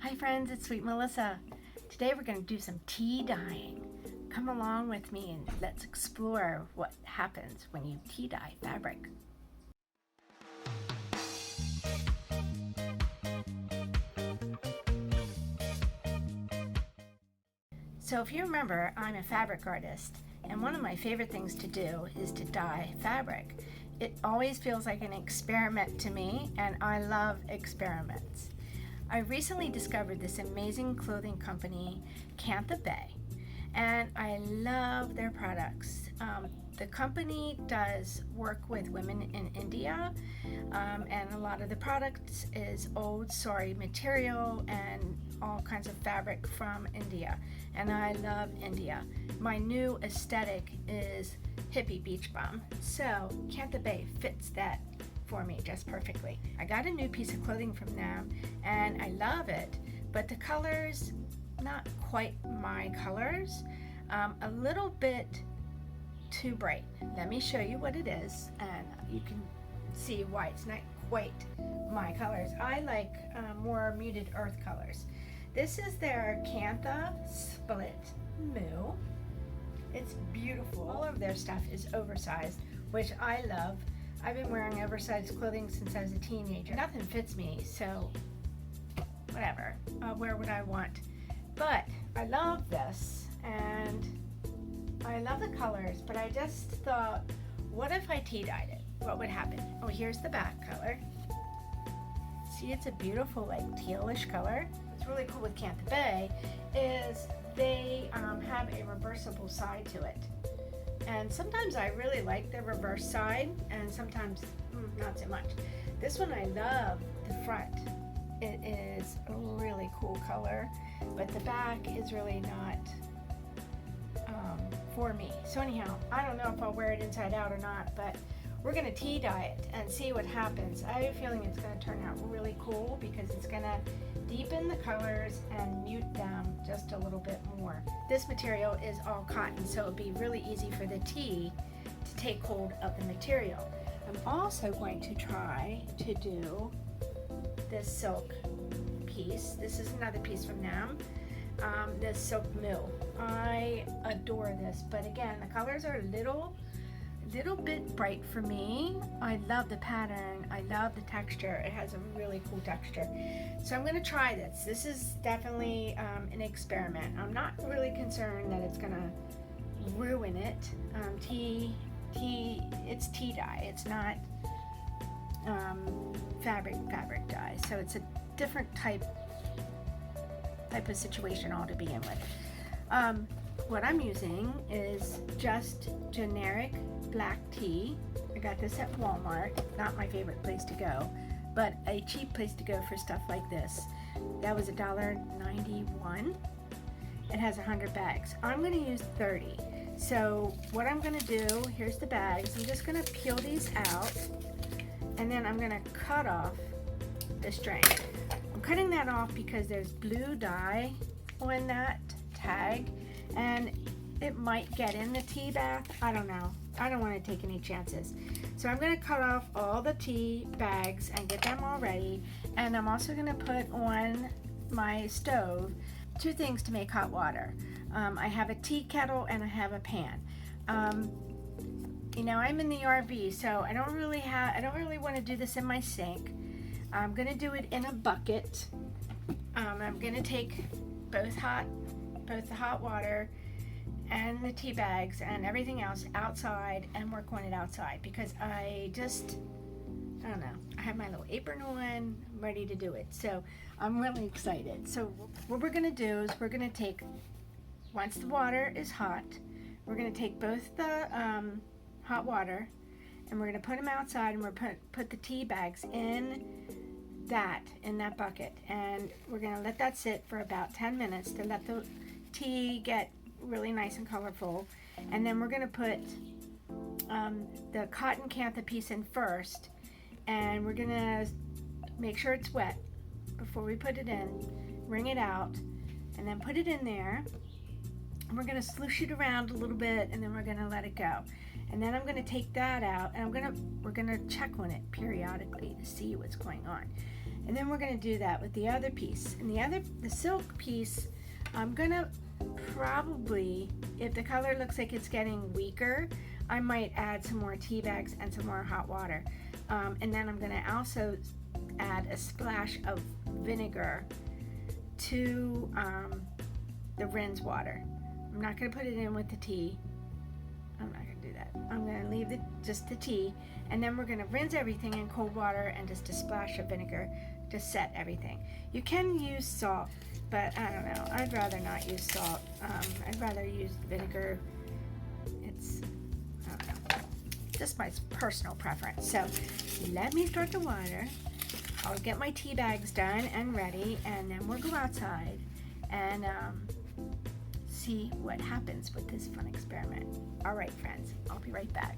Hi friends, it's Sweet Melissa. Today we're going to do some tea dyeing. Come along with me and let's explore what happens when you tea dye fabric. So if you remember, I'm a fabric artist, and one of my favorite things to do is to dye fabric. It always feels like an experiment to me, and I love experiments. I recently discovered this amazing clothing company, Kantha Bae, and I love their products. The company does work with women in India, and a lot of the products is old sari material and all kinds of fabric from India, and I love India. My new aesthetic is hippie beach bum, so Kantha Bae fits that for me just perfectly. I got a new piece of clothing from them and I love it, but the colors, not quite my colors, a little bit too bright. Let me show you what it is and you can see why it's not quite my colors. I like more muted earth colors. This is their Kantha Split Moo. It's beautiful. All of their stuff is oversized, which I love. I've been wearing oversized clothing since I was a teenager. Nothing fits me, so whatever. I'll wear what I want. But I love this, and I love the colors, but I just thought, what if I tea dyed it? What would happen? Oh, here's the back color. See, it's a beautiful, like, tealish color. What's really cool with Kantha Bae is they have a reversible side to it. And sometimes I really like the reverse side, and sometimes not so much. This one I love the front. It is a really cool color, but the back is really not for me. So anyhow, I don't know if I'll wear it inside out or not, but we're gonna tea dye it and see what happens. I have a feeling it's gonna turn out really cool because it's gonna deepen the colors and mute them just a little bit more. This material is all cotton, so it'll be really easy for the tea to take hold of the material. I'm also going to try to do this silk piece. This is another piece from them. This silk mill. I adore this, but again, the colors are a little bit bright for me. I love the pattern. I love the texture. It has a really cool texture. So I'm going to try this. This is definitely an experiment. I'm not really concerned that it's going to ruin it. It's tea dye. It's not fabric dye. So it's a different type of situation all to begin with. What I'm using is just generic black tea. I got this at Walmart, not my favorite place to go, but a cheap place to go for stuff like this. That was $1.91. It has 100 bags. I'm going to use 30. So what I'm going to do, here's the bags. I'm just going to peel these out, and then I'm going to cut off the string. I'm cutting that off because there's blue dye on that tag, and it might get in the tea bath. I don't know. I don't want to take any chances. So I'm going to cut off all the tea bags and get them all ready. And I'm also going to put on my stove 2 things to make hot water. I have a tea kettle and I have a pan. You know, I'm in the RV, so I don't really want to do this in my sink. I'm going to do it in a bucket. I'm going to take both the hot water and the tea bags and everything else outside and work on it outside, because I don't know, I have my little apron on, I'm ready to do it. So I'm really excited. So what we're going to do is we're going to take, once the water is hot, we're going to take both the hot water and we're going to put them outside, and we're put the tea bags in that bucket, and we're going to let that sit for about 10 minutes to let the tea get really nice and colorful. And then we're going to put the cotton Kantha piece in first, and we're going to make sure it's wet before we put it in, wring it out, and then put it in there. And we're going to sloosh it around a little bit, and then we're going to let it go. And then I'm going to take that out, and we're going to check on it periodically to see what's going on. And then we're going to do that with the other piece. And the silk piece, I'm going to probably, if the color looks like it's getting weaker, I might add some more tea bags and some more hot water. And then I'm going to also add a splash of vinegar to the rinse water. I'm not going to put it in with the tea. I'm not going to do that. I'm going to leave just the tea, and then we're going to rinse everything in cold water and just a splash of vinegar to set everything. You can use salt, but I don't know. I'd rather not use salt. I'd rather use vinegar. It's, I don't know, just my personal preference. So let me start the water. I'll get my tea bags done and ready, and then we'll go outside and see what happens with this fun experiment. All right, friends, I'll be right back.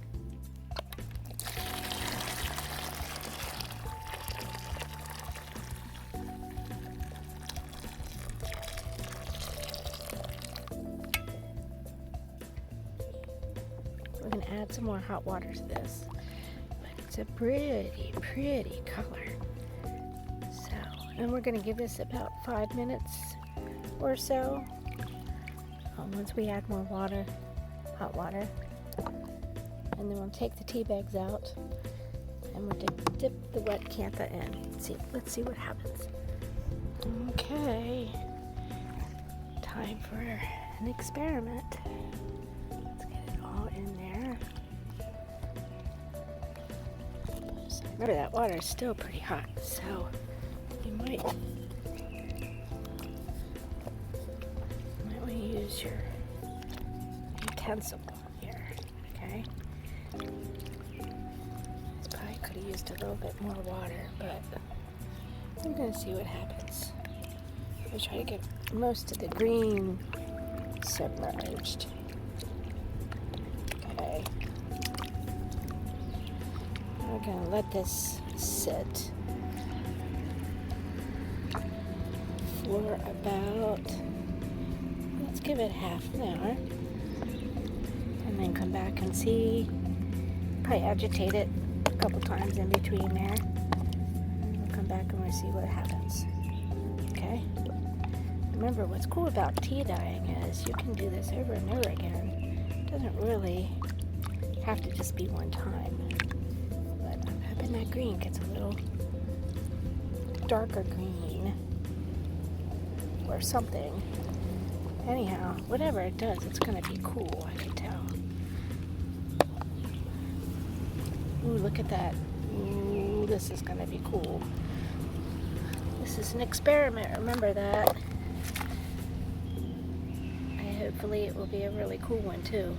We're going to add some more hot water to this, but it's a pretty color. And we're going to give this about 5 minutes or so. Once we add more water, hot water, and then we'll take the tea bags out and we'll dip the wet Kantha in. Let's see what happens. Okay, time for an experiment. Let's get it all in there. Remember, that water is still pretty hot, so you might want to use your utensil here, okay? This probably could have used a little bit more water, but I'm going to see what happens. I'll try to get most of the green submerged. Okay. We're going to let this sit for about, let's give it half an hour, and then come back and see. Probably agitate it a couple times in between there, and we'll come back and we'll see what happens. Okay? Remember, what's cool about tea dyeing is you can do this over and over again. It doesn't really have to just be one time. But I'm hoping that green gets a little darker green or something. Anyhow, whatever it does, it's going to be cool, I can tell. Ooh, look at that. Ooh, this is going to be cool. This is an experiment, remember that. And hopefully it will be a really cool one too.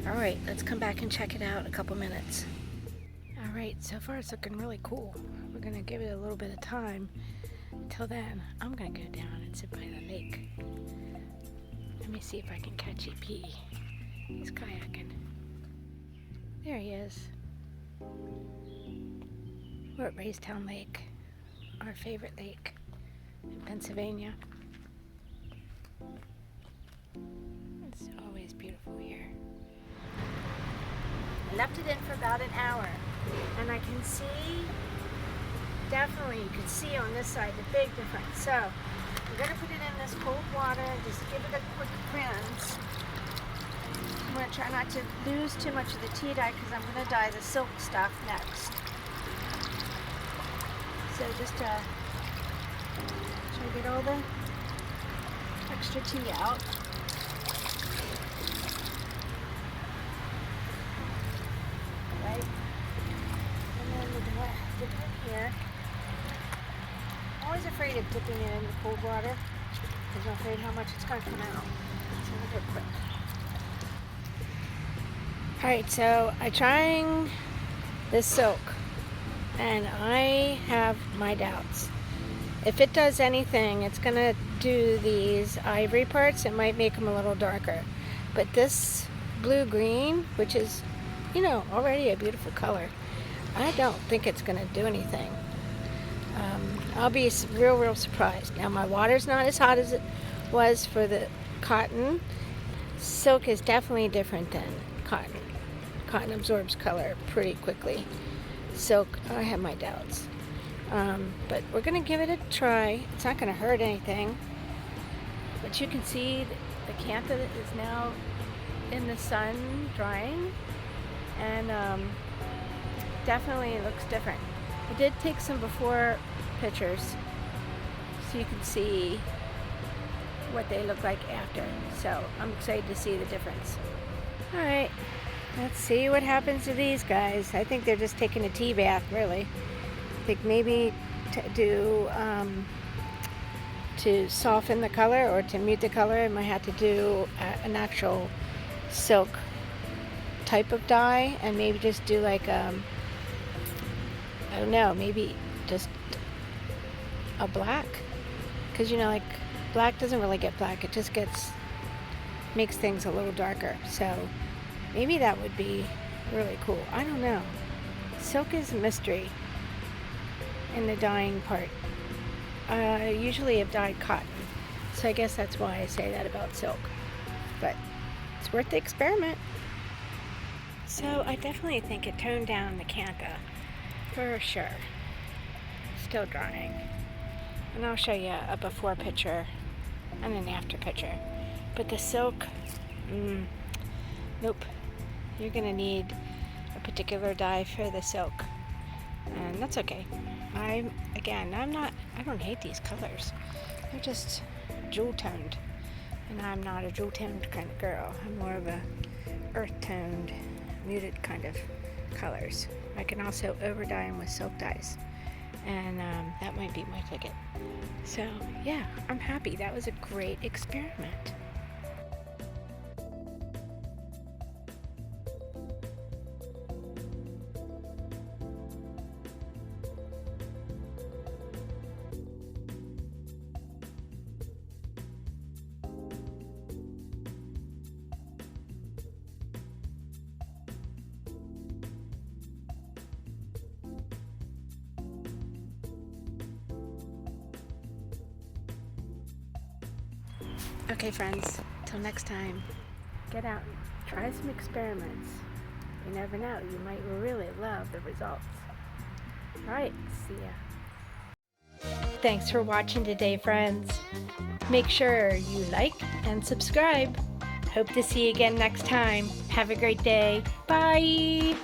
Alright, let's come back and check it out in a couple minutes. Alright, so far it's looking really cool. We're going to give it a little bit of time. Until then, I'm going to go down and sit by the lake. Let me see if I can catch EP. He's kayaking. There he is. We're at Raystown Lake, our favorite lake in Pennsylvania. It's always beautiful here. I left it in for about an hour, and I can see, definitely you can see on this side the big difference. So I'm going to put it in this cold water and just give it a quick rinse. I'm going to try not to lose too much of the tea dye because I'm going to dye the silk stuff next. So just try to get all the extra tea out. Right? And then we're going to dip it here. I'm always afraid of dipping it in the cold water because I'm afraid how much it's going to come out. So we'll do it quick. Alright, so I'm trying this silk and I have my doubts. If it does anything, it's going to do these ivory parts. It might make them a little darker. But this blue-green, which is, you know, already a beautiful color, I don't think it's going to do anything. I'll be real surprised. Now, my water's not as hot as it was for the cotton. Silk is definitely different than cotton. Cotton absorbs color pretty quickly. Silk, I have my doubts. But we're gonna give it a try. It's not gonna hurt anything. But you can see the Kantha is now in the sun drying, and definitely it looks different. I did take some before pictures so you can see what they look like after. So I'm excited to see the difference. Alright, let's see what happens to these guys. I think they're just taking a tea bath, really. I think maybe to soften the color or to mute the color, I might have to do an actual silk type of dye, and maybe just do like I don't know, maybe just a black, because like black doesn't really get black, it just makes things a little darker. So maybe that would be really cool. I don't know. Silk is a mystery in the dyeing part. Usually I've dyed cotton, so I guess that's why I say that about silk, but it's worth the experiment. So I definitely think it toned down the Kantha for sure. Still drying, and I'll show you a before picture and an after picture. But the silk, nope, you're gonna need a particular dye for the silk, and that's okay. I don't hate these colors. They're just jewel toned, and I'm not a jewel toned kind of girl. I'm more of a earth toned, muted kind of colors. I can also over dye them with silk dyes, and that might be my ticket. So yeah, I'm happy. That was a great experiment. Okay, friends, till next time, get out and try some experiments. You never know, you might really love the results. Alright, see ya. Thanks for watching today, friends. Make sure you like and subscribe. Hope to see you again next time. Have a great day. Bye!